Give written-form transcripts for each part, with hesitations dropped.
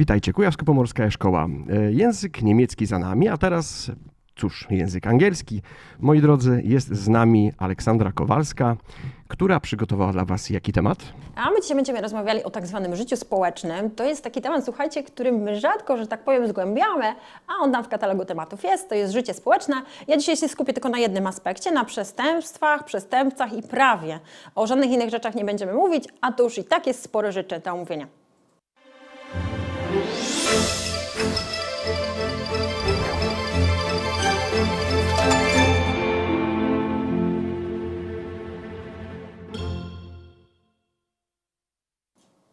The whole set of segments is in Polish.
Witajcie, kujawsko-pomorska e-Szkoła. Język niemiecki za nami, a teraz, cóż, język angielski. Moi drodzy, jest z nami Aleksandra Kowalska, która przygotowała dla Was jaki temat? A my dzisiaj będziemy rozmawiali o tak zwanym życiu społecznym. To jest taki temat, słuchajcie, który my rzadko, że tak powiem, zgłębiamy, a on tam w katalogu tematów jest, to jest życie społeczne. Ja dzisiaj się skupię tylko na jednym aspekcie, na przestępstwach, przestępcach i prawie. O żadnych innych rzeczach nie będziemy mówić, a to już i tak jest spore rzeczy do omówienia.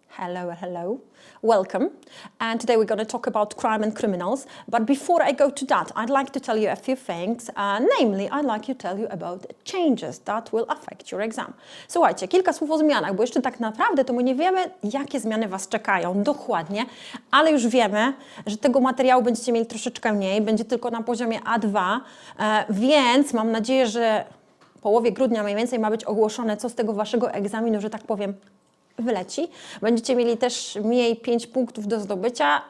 Hello, hello. Welcome. And today we're going to talk about crime and criminals. But before I go to that, I'd like to tell you a few things. Namely, I'd like to tell you about changes that will affect your exam. Słuchajcie, kilka słów o zmianach, bo jeszcze tak naprawdę to my nie wiemy, jakie zmiany Was czekają dokładnie, ale już wiemy, że tego materiału będziecie mieli troszeczkę mniej, będzie tylko na poziomie A2, więc mam nadzieję, że w połowie grudnia mniej więcej ma być ogłoszone, co z tego Waszego egzaminu, że tak powiem, wyleci. Będziecie mieli też mniej 5 punktów do zdobycia,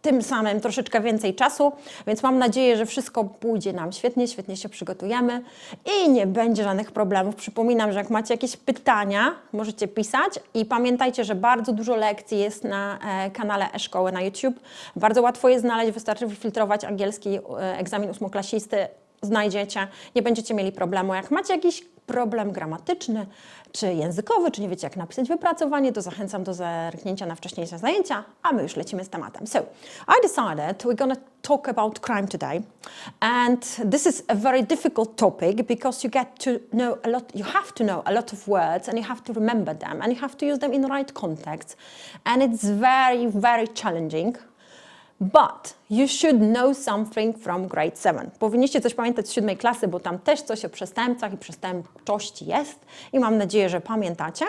tym samym troszeczkę więcej czasu, więc mam nadzieję, że wszystko pójdzie nam świetnie, świetnie się przygotujemy i nie będzie żadnych problemów. Przypominam, że jak macie jakieś pytania, możecie pisać i pamiętajcie, że bardzo dużo lekcji jest na kanale e-Szkoły na YouTube. Bardzo łatwo je znaleźć, wystarczy wyfiltrować angielski egzamin ósmoklasisty, znajdziecie, nie będziecie mieli problemu. Jak macie jakiś problem gramatyczny, czy językowy, czy nie wiecie jak napisać wypracowanie, to zachęcam do zerknięcia na wcześniejsze zajęcia, a my już lecimy z tematem. So, I decided we're going to talk about crime today, and this is a very difficult topic because you get to know a lot, you have to know a lot of words and you have to remember them and you have to use them in the right context, and it's very, very challenging. But you should know something from grade 7. Powinniście coś pamiętać z 7 klasy, bo tam też coś o przestępcach i przestępczości jest i mam nadzieję, że pamiętacie.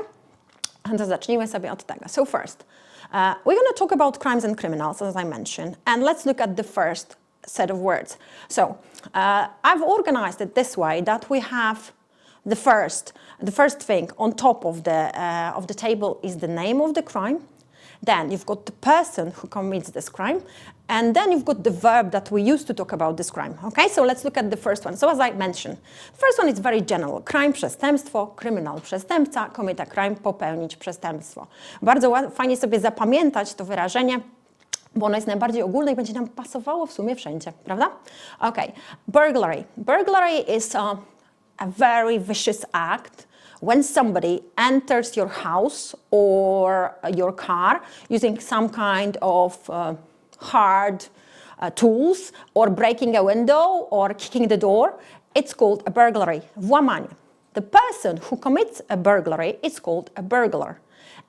To zacznijmy sobie od tego. So first, we're going to talk about crimes and criminals, as I mentioned, and let's look at the first set of words. So I've organized it this way that we have the first thing on top of the table is the name of the crime. Then you've got the person who commits this crime, and then you've got the verb that we use to talk about this crime. Okay, so let's look at the first one. So as I mentioned, the first one is very general. Crime, przestępstwo, criminal, przestępca, commit a crime, popełnić przestępstwo. Bardzo fajnie sobie zapamiętać to wyrażenie, bo ono jest najbardziej ogólne i będzie nam pasowało w sumie wszędzie, prawda? Okay, burglary. Burglary is a very vicious act when somebody enters your house or your car using some kind of hard tools or breaking a window or kicking the door, it's called a burglary, włamanie. The person who commits a burglary is called a burglar.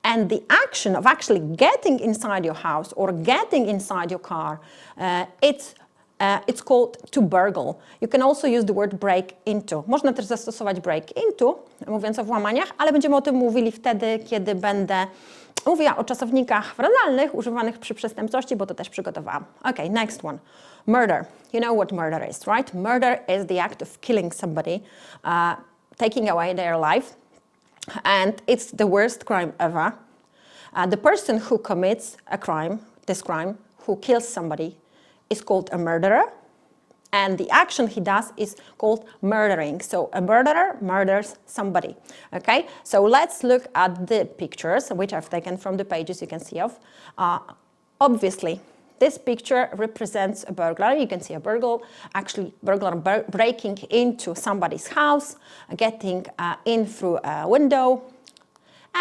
And the action of actually getting inside your house or getting inside your car, it's called to burgle. You can also use the word break into. Można też zastosować break into, mówiąc o włamaniach, ale będziemy o tym mówili wtedy, kiedy będę mówiła o czasownikach frazalnych używanych przy przestępczości, bo to też przygotowałam. Okay, next one. Murder. You know what murder is, right? Murder is the act of killing somebody, taking away their life, and it's the worst crime ever. The person who commits this crime, who kills somebody, is called a murderer, and the action he does is called murdering. So a murderer murders somebody. Okay, so let's look at the pictures, which I've taken from the pages you can see of. Obviously, this picture represents a burglar. You can see a burglar breaking into somebody's house, getting in through a window.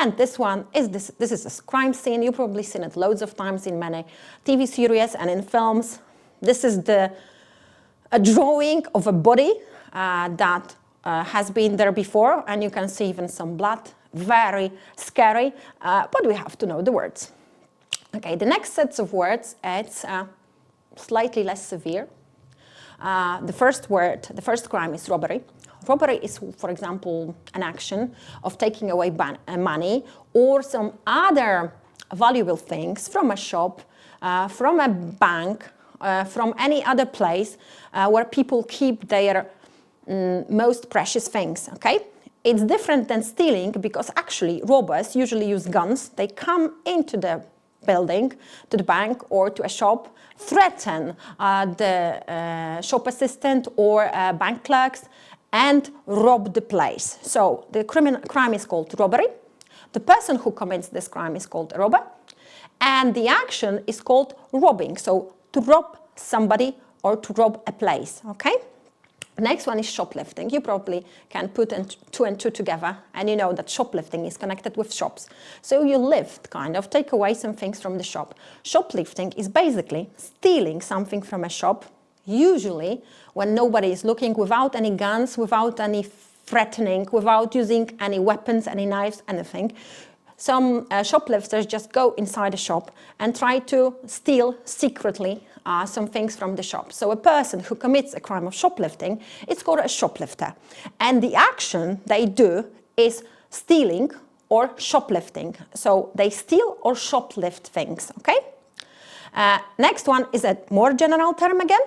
And this one is this is a crime scene. You've probably seen it loads of times in many TV series and in films. This is a drawing of a body that has been there before, and you can see even some blood. Very scary, but we have to know the words. Okay, the next sets of words, it's slightly less severe. The first crime is robbery. Robbery is, for example, an action of taking away money or some other valuable things from a shop, from a bank, from any other place where people keep their most precious things, okay? It's different than stealing because actually robbers usually use guns. They come into the building, to the bank, or to a shop, threaten the shop assistant or bank clerks, and rob the place. So the crime is called robbery. The person who commits this crime is called a robber. And the action is called robbing. So to rob somebody or to rob a place, okay? Next one is shoplifting. You probably can put two and two together, and you know that shoplifting is connected with shops. So you lift, kind of, take away some things from the shop. Shoplifting is basically stealing something from a shop, usually when nobody is looking, without any guns, without any threatening, without using any weapons, any knives, anything. Some shoplifters just go inside a shop and try to steal secretly some things from the shop. So a person who commits a crime of shoplifting, it's called a shoplifter. And the action they do is stealing or shoplifting. So they steal or shoplift things, okay? Next one is a more general term again.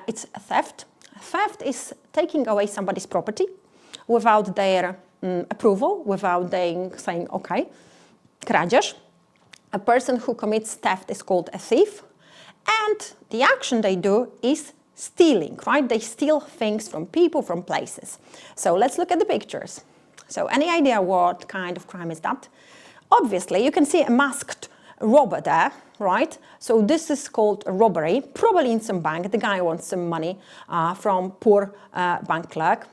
It's theft. Theft is taking away somebody's property without their approval, without them saying, okay. Kradzież. A person who commits theft is called a thief. And the action they do is stealing, right? They steal things from people, from places. So let's look at the pictures. So any idea what kind of crime is that? Obviously, you can see a masked robber there, right? So this is called a robbery, probably in some bank. The guy wants some money from poor bank clerk.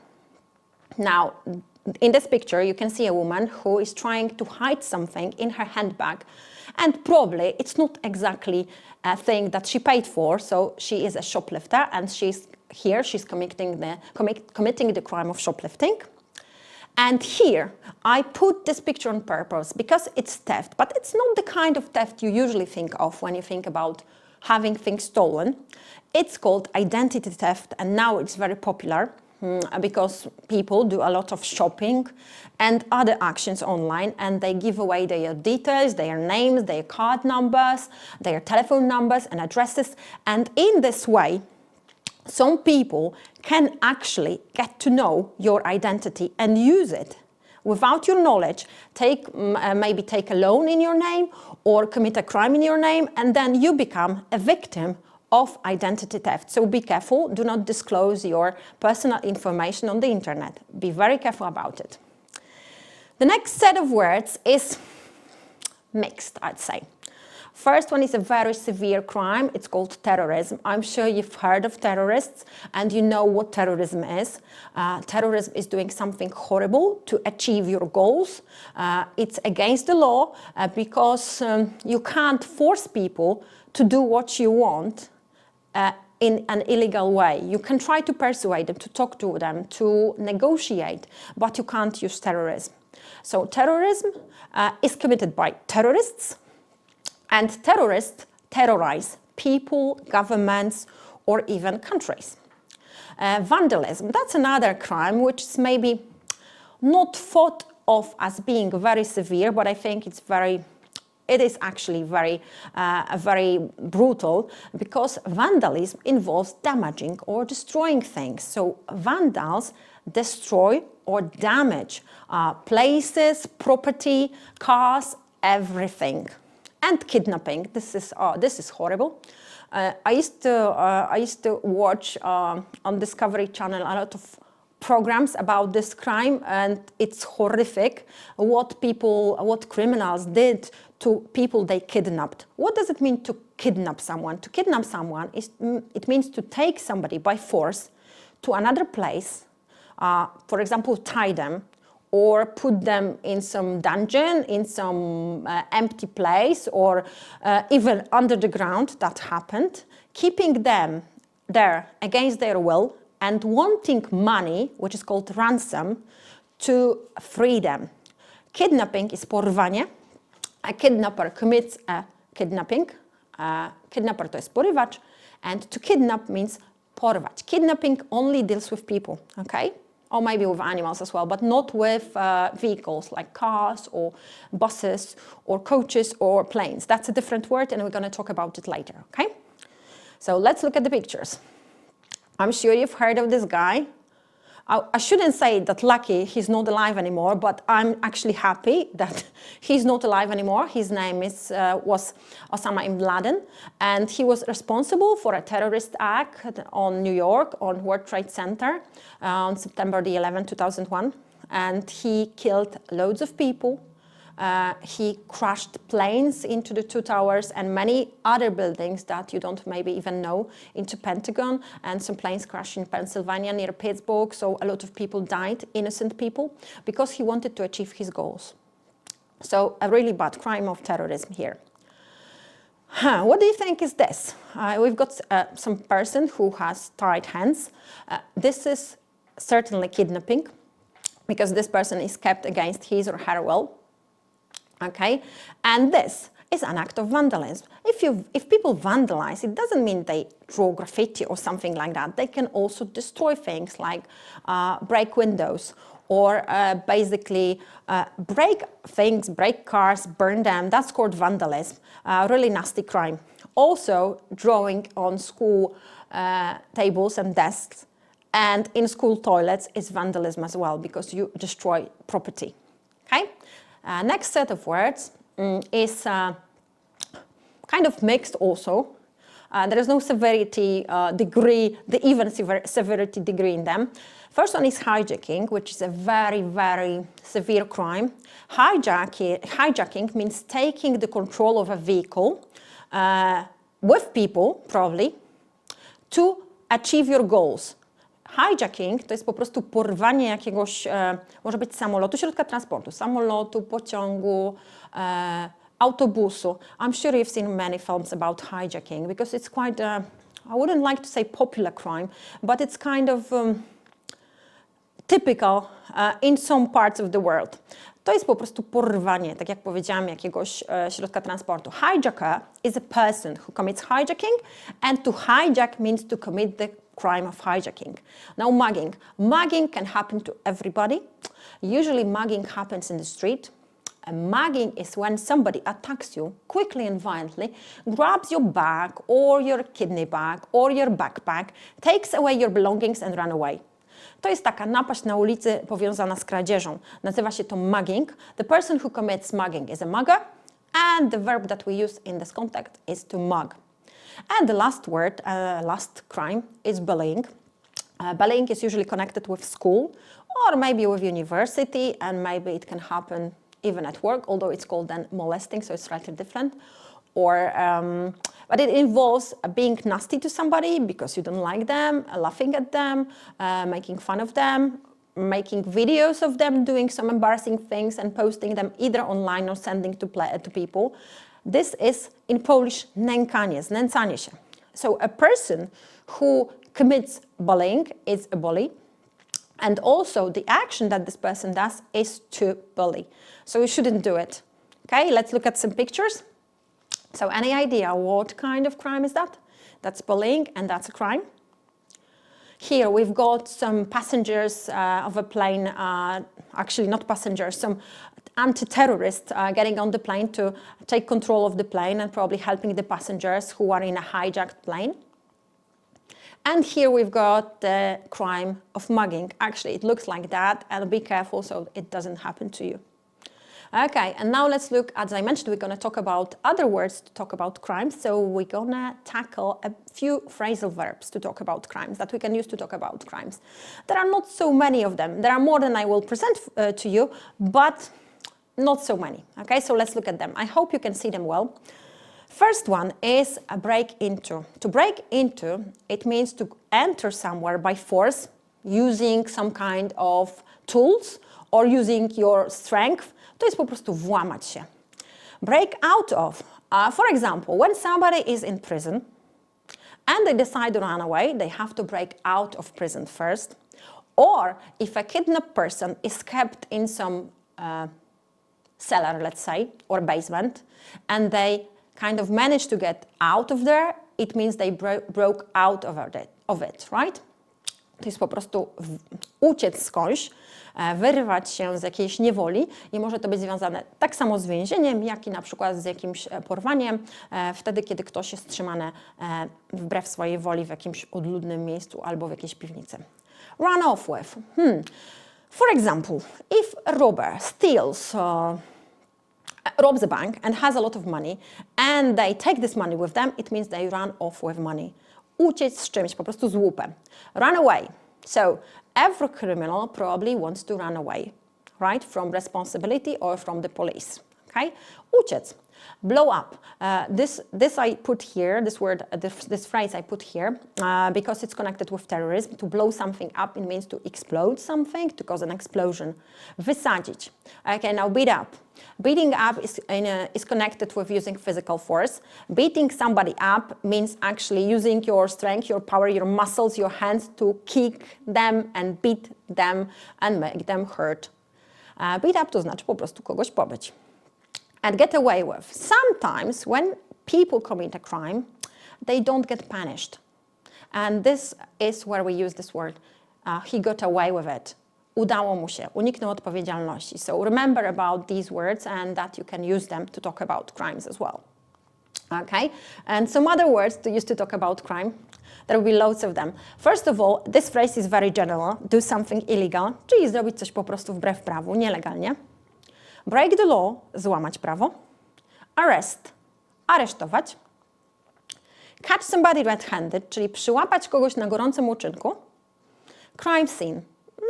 Now, in this picture, you can see a woman who is trying to hide something in her handbag. And probably it's not exactly a thing that she paid for, so she is a shoplifter, and she's committing the crime of shoplifting. And here, I put this picture on purpose because it's theft, but it's not the kind of theft you usually think of when you think about having things stolen. It's called identity theft, and now it's very popular because people do a lot of shopping and other actions online, and they give away their details, their names, their card numbers, their telephone numbers and addresses. And in this way, some people can actually get to know your identity and use it without your knowledge. Maybe take a loan in your name or commit a crime in your name, and then you become a victim of identity theft. So be careful, do not disclose your personal information on the internet. Be very careful about it. The next set of words is mixed, I'd say. First one is a very severe crime. It's called terrorism. I'm sure you've heard of terrorists and you know what terrorism is. Terrorism is doing something horrible to achieve your goals. It's against the law because you can't force people to do what you want in an illegal way. You can try to persuade them, to talk to them, to negotiate, but you can't use terrorism. So terrorism is committed by terrorists, and terrorists terrorize people, governments, or even countries. Vandalism, that's another crime which is maybe not thought of as being very severe, but I think it is actually very brutal, because vandalism involves damaging or destroying things. So vandals destroy or damage places, property, cars, everything. And kidnapping. This is horrible. I used to watch on Discovery Channel a lot of programs about this crime, and it's horrific what criminals did to people they kidnapped. What does it mean to kidnap someone? To kidnap someone it means to take somebody by force to another place, for example, tie them, or put them in some dungeon, in some empty place, or even under the ground. That happened. Keeping them there against their will and wanting money, which is called ransom, to free them. Kidnapping is porwanie. A kidnapper commits a kidnapping. Kidnapper to jest porywacz, and to kidnap means porwać. Kidnapping only deals with people, okay? Or maybe with animals as well, but not with vehicles like cars or buses or coaches or planes. That's a different word, and we're going to talk about it later, okay? So let's look at the pictures. I'm sure you've heard of this guy. I shouldn't say that lucky he's not alive anymore, but I'm actually happy that he's not alive anymore. His name was Osama bin Laden, and he was responsible for a terrorist act on New York, on World Trade Center, on September the 11th, 2001. And he killed loads of people. He crashed planes into the two towers and many other buildings that you don't maybe even know, into Pentagon, and some planes crashed in Pennsylvania near Pittsburgh, so a lot of people died, innocent people, because he wanted to achieve his goals. So a really bad crime of terrorism here. What do you think is this? We've got some person who has tied hands. This is certainly kidnapping, because this person is kept against his or her will. Okay, and this is an act of vandalism. If people vandalize, it doesn't mean they draw graffiti or something like that. They can also destroy things like break windows or basically break things, break cars, burn them. That's called vandalism. Really nasty crime. Also, drawing on school tables and desks and in school toilets is vandalism as well, because you destroy property. Okay. Next set of words is kind of mixed also. There is no severity degree, the even severity degree in them. First one is hijacking, which is a very, very severe crime. Hijacking means taking the control of a vehicle with people, probably, to achieve your goals. Hijacking to jest po prostu porwanie jakiegoś, może być samolotu, środka transportu, samolotu, pociągu, autobusu. I'm sure you've seen many films about hijacking, because it's quite, I wouldn't like to say popular crime, but it's kind of typical in some parts of the world. To jest po prostu porwanie, tak jak powiedziałam, jakiegoś środka transportu. Hijacker is a person who commits hijacking, and to hijack means to commit the crime of hijacking. Now, mugging. Mugging can happen to everybody. Usually, mugging happens in the street. And mugging is when somebody attacks you quickly and violently, grabs your bag or your kidney bag or your backpack, takes away your belongings and run away. To jest taka napaść na ulicy powiązana z kradzieżą. Nazywa się to mugging. The person who commits mugging is a mugger, and the verb that we use in this context is to mug. And the last word, last crime, is bullying. Bullying is usually connected with school or maybe with university, and maybe it can happen even at work, although it's called then molesting, so it's slightly different. Or, but it involves being nasty to somebody because you don't like them, laughing at them, making fun of them, making videos of them doing some embarrassing things and posting them either online or sending to people. This is in Polish nękanie, znęcanie się. So a person who commits bullying is a bully. And also the action that this person does is to bully. So you shouldn't do it. Okay, let's look at some pictures. So any idea what kind of crime is that? That's bullying, and that's a crime. Here we've got some passengers of a plane, actually not passengers, some anti-terrorists getting on the plane to take control of the plane and probably helping the passengers who are in a hijacked plane. And here we've got the crime of mugging. Actually, it looks like that, and be careful so it doesn't happen to you. Okay, and now let's look, as I mentioned, we're going to talk about other words to talk about crimes. So we're going to tackle a few phrasal verbs to talk about crimes that we can use to talk about crimes. There are not so many of them. There are more than I will present to you, but not so many. Okay, so let's look at them. I hope you can see them well. First one is a break into. To break into, it means to enter somewhere by force, using some kind of tools or using your strength. To jest po prostu włamać się. Break out of. For example, when somebody is in prison and they decide to run away, they have to break out of prison first. Or if a kidnapped person is kept in some cellar, let's say, or basement, and they kind of manage to get out of there, it means they broke out of it, right? To jest po prostu uciec skądś, wyrwać się z jakiejś niewoli i może to być związane tak samo z więzieniem, jak i na przykład z jakimś porwaniem, wtedy, kiedy ktoś jest trzymany wbrew swojej woli w jakimś odludnym miejscu albo w jakiejś piwnicy. Run off with. For example, if a robber robs a bank and has a lot of money and they take this money with them, it means they run off with money. Uciec z czymś, po prostu z łupem. Run away. So every criminal probably wants to run away, right? From responsibility or from the police, okay? Uciec. Blow up. This I put here, this word, this phrase I put here because it's connected with terrorism. To blow something up, it means to explode something, to cause an explosion. Wysadzić. Okay, now beat up. Beating up is connected with using physical force. Beating somebody up means actually using your strength, your power, your muscles, your hands to kick them and beat them and make them hurt. Beat up to znaczy po prostu kogoś pobić. And get away with. Sometimes when people commit a crime, they don't get punished. And this is where we use this word. He got away with it. Udało mu się, uniknął odpowiedzialności. So remember about these words and that you can use them to talk about crimes as well. Okay? And some other words to use to talk about crime. There will be loads of them. First of all, this phrase is very general. Do something illegal, czyli zrobić coś po prostu wbrew prawu, nielegalnie. Break the law, złamać prawo. Arrest, aresztować. Catch somebody red-handed, czyli przyłapać kogoś na gorącym uczynku. Crime scene,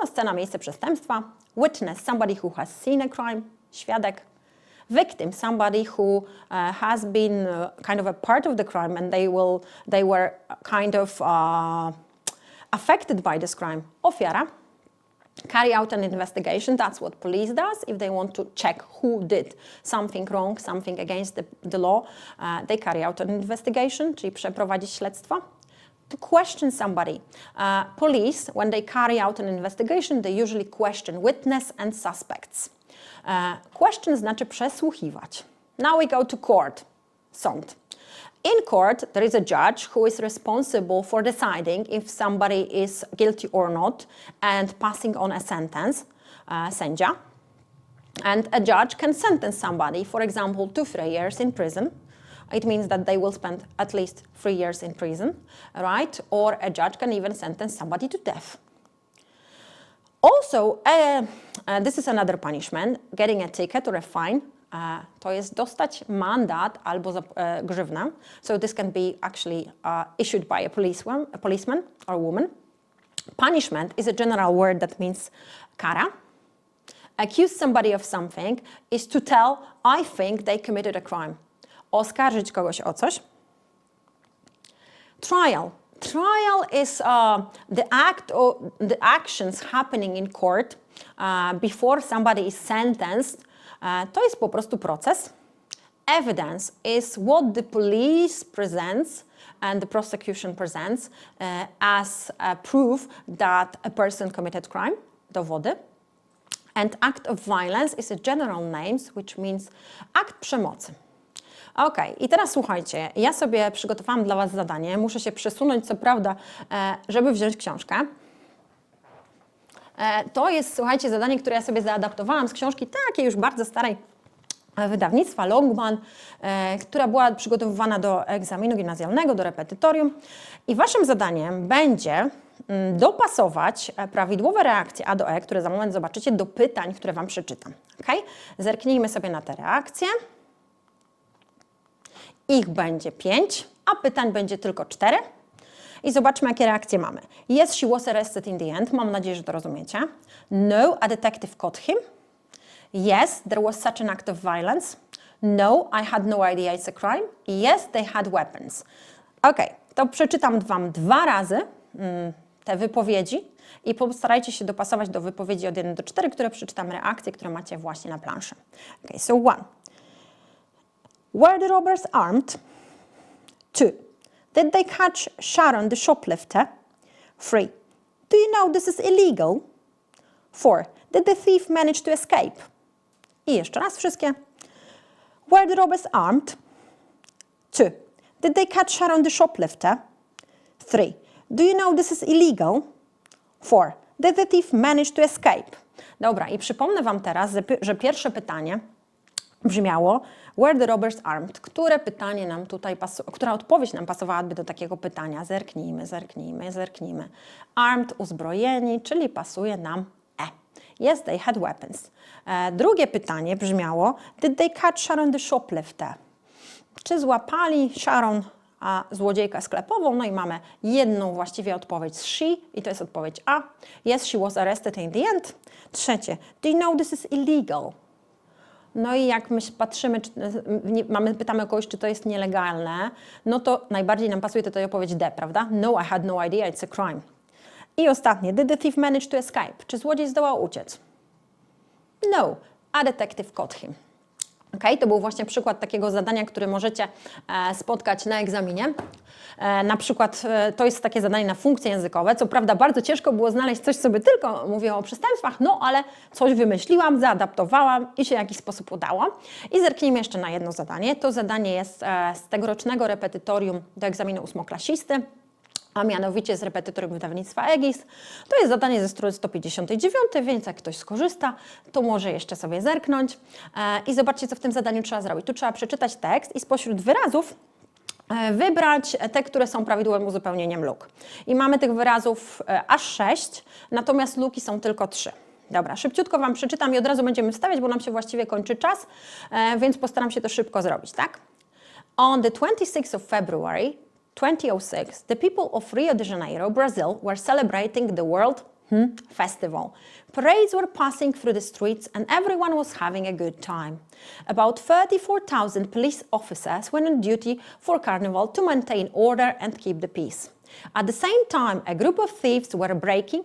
no, scena, miejsce przestępstwa. Witness, somebody who has seen a crime, świadek. Victim, somebody who has been kind of a part of the crime and they were kind of affected by this crime. Ofiara. Carry out an investigation, that's what police does. If they want to check who did something wrong, something against the law, they carry out an investigation, czyli przeprowadzić śledztwo. To question somebody. Police, when they carry out an investigation, they usually question witness and suspects. Question znaczy przesłuchiwać. Now we go to court, sąd. In court, there is a judge who is responsible for deciding if somebody is guilty or not and passing on a sentence, sędzia. And a judge can sentence somebody, for example, to 3 years in prison. It means that they will spend at least 3 years in prison, right? Or a judge can even sentence somebody to death. Also, this is another punishment, getting a ticket or a fine. To jest dostać mandat albo grzywnę. So this can be actually issued by a policeman or woman. Punishment is a general word that means kara. Accuse somebody of something is to tell, I think they committed a crime. Oskarżyć kogoś o coś. Trial. Trial is the actions happening in court before somebody is sentenced. To jest po prostu proces. Evidence is what the police presents and the prosecution presents as proof that a person committed crime, dowody. And act of violence is a general name, which means akt przemocy. Ok, i teraz słuchajcie, ja sobie przygotowałam dla Was zadanie, muszę się przesunąć, co prawda, żeby wziąć książkę. To jest, słuchajcie, zadanie, które ja sobie zaadaptowałam z książki takiej już bardzo starej wydawnictwa Longman, która była przygotowywana do egzaminu gimnazjalnego, do repetytorium. I Waszym zadaniem będzie dopasować prawidłowe reakcje A do E, które za moment zobaczycie, do pytań, które Wam przeczytam. Okay? Zerknijmy sobie na te reakcje. Ich będzie 5, a pytań będzie tylko 4. I zobaczmy, jakie reakcje mamy. Yes, she was arrested in the end. Mam nadzieję, że to rozumiecie. No, a detective caught him. Yes, there was such an act of violence. No, I had no idea it's a crime. Yes, they had weapons. Ok, to przeczytam Wam 2 razy te wypowiedzi i postarajcie się dopasować do wypowiedzi od 1 do 4, które przeczytam reakcje, które macie właśnie na planszy. Ok, so 1. Were the robbers armed? 2. Did they catch Sharon the shoplifter? 3. Do you know this is illegal? 4. Did the thief manage to escape? I jeszcze raz wszystkie. Were the robbers armed? 2. Did they catch Sharon the shoplifter? 3. Do you know this is illegal? 4. Did the thief manage to escape? Dobra, i przypomnę Wam teraz, że pierwsze pytanie brzmiało Were the robbers armed? Które pytanie nam tutaj która odpowiedź nam pasowałaby do takiego pytania? Zerknijmy, zerknijmy, zerknijmy. Armed, uzbrojeni, czyli pasuje nam Yes, they had weapons. Drugie pytanie brzmiało Did they catch Sharon the shoplifter? Czy złapali Sharon, złodziejkę sklepową? No i mamy jedną właściwie odpowiedź she i to jest odpowiedź A. Yes, she was arrested in the end. Trzecie, do you know this is illegal? No i jak my patrzymy, pytamy kogoś, czy to jest nielegalne, no to najbardziej nam pasuje tutaj odpowiedź D, prawda? No, I had no idea, it's a crime. I ostatnie, did the thief manage to escape? Czy złodziej zdołał uciec? No, a detective caught him. Okay, to był właśnie przykład takiego zadania, które możecie spotkać na egzaminie. Na przykład to jest takie zadanie na funkcje językowe. Co prawda bardzo ciężko było znaleźć coś, co by tylko mówiło o przestępstwach, no ale coś wymyśliłam, zaadaptowałam i się w jakiś sposób udało. I zerknijmy jeszcze na jedno zadanie. To zadanie jest z tegorocznego repetytorium do egzaminu ósmoklasisty, a mianowicie z repetytorium wydawnictwa EGIS. To jest zadanie ze strony 159, więc jak ktoś skorzysta, to może jeszcze sobie zerknąć. I zobaczcie, co w tym zadaniu trzeba zrobić. Tu trzeba przeczytać tekst i spośród wyrazów wybrać te, które są prawidłowym uzupełnieniem luk. I mamy tych wyrazów aż 6, natomiast luki są tylko 3. Dobra, szybciutko Wam przeczytam i od razu będziemy wstawiać, bo nam się właściwie kończy czas, więc postaram się to szybko zrobić, tak? On the 26th of February 2006, the people of Rio de Janeiro, Brazil, were celebrating the World Festival. Parades were passing through the streets and everyone was having a good time. About 34,000 police officers were on duty for Carnival to maintain order and keep the peace. At the same time, a group of thieves were breaking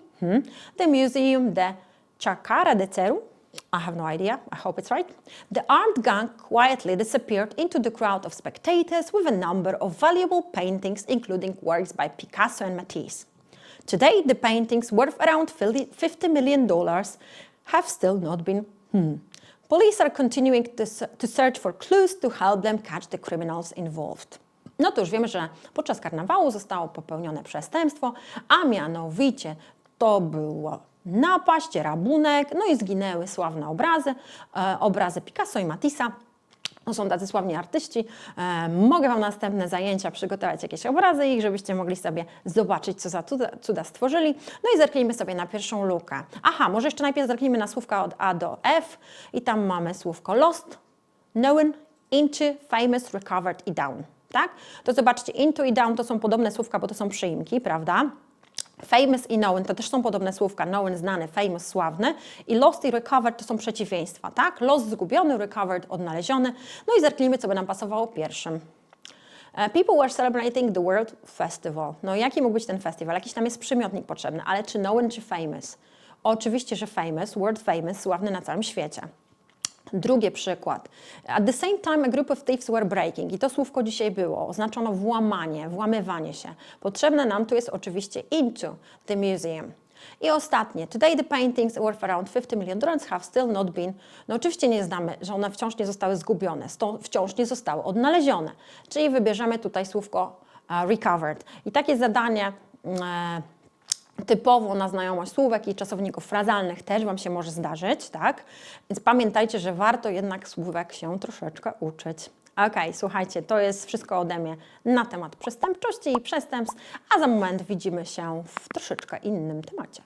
the museum de Chacara de Ceru. I have no idea, I hope it's right. The armed gang quietly disappeared into the crowd of spectators with a number of valuable paintings, including works by Picasso and Matisse. Today, the paintings, worth around $50 million, have still not been. Police are continuing to search for clues to help them catch the criminals involved. No to już wiemy, że podczas karnawału zostało popełnione przestępstwo, a mianowicie to było napaść, rabunek, no i zginęły sławne obrazy Picasso i Matissa. To są tacy sławni artyści. Mogę Wam na następne zajęcia przygotować jakieś obrazy ich, żebyście mogli sobie zobaczyć, co za cuda stworzyli. No i zerknijmy sobie na pierwszą lukę. Aha, może jeszcze najpierw zerknijmy na słówka od A do F i tam mamy słówko lost, known, into, famous, recovered i down. Tak? To zobaczcie, into i down to są podobne słówka, bo to są przyimki, prawda? Famous i known to też są podobne słówka. Known znany, famous sławny i lost i recovered to są przeciwieństwa, tak? Lost zgubiony, recovered odnaleziony. No i zerknijmy, co by nam pasowało pierwszym. People were celebrating the World Festival. No jaki mógł być ten festiwal? Jakiś tam jest przymiotnik potrzebny, ale czy known, czy famous? Oczywiście, że famous, world famous, sławny na całym świecie. Drugi przykład. At the same time a group of thieves were breaking. I to słówko dzisiaj było. Oznaczono włamanie, włamywanie się. Potrzebne nam tu jest oczywiście into the museum. I ostatnie. Today the paintings worth around $50 million have still not been. No oczywiście nie znamy, że one wciąż nie zostały zgubione. Wciąż nie zostały odnalezione. Czyli wybierzemy tutaj słówko recovered. I takie zadanie typowo na znajomość słówek i czasowników frazalnych też Wam się może zdarzyć, tak? Więc pamiętajcie, że warto jednak słówek się troszeczkę uczyć. Okej, słuchajcie, to jest wszystko ode mnie na temat przestępczości i przestępstw, a za moment widzimy się w troszeczkę innym temacie.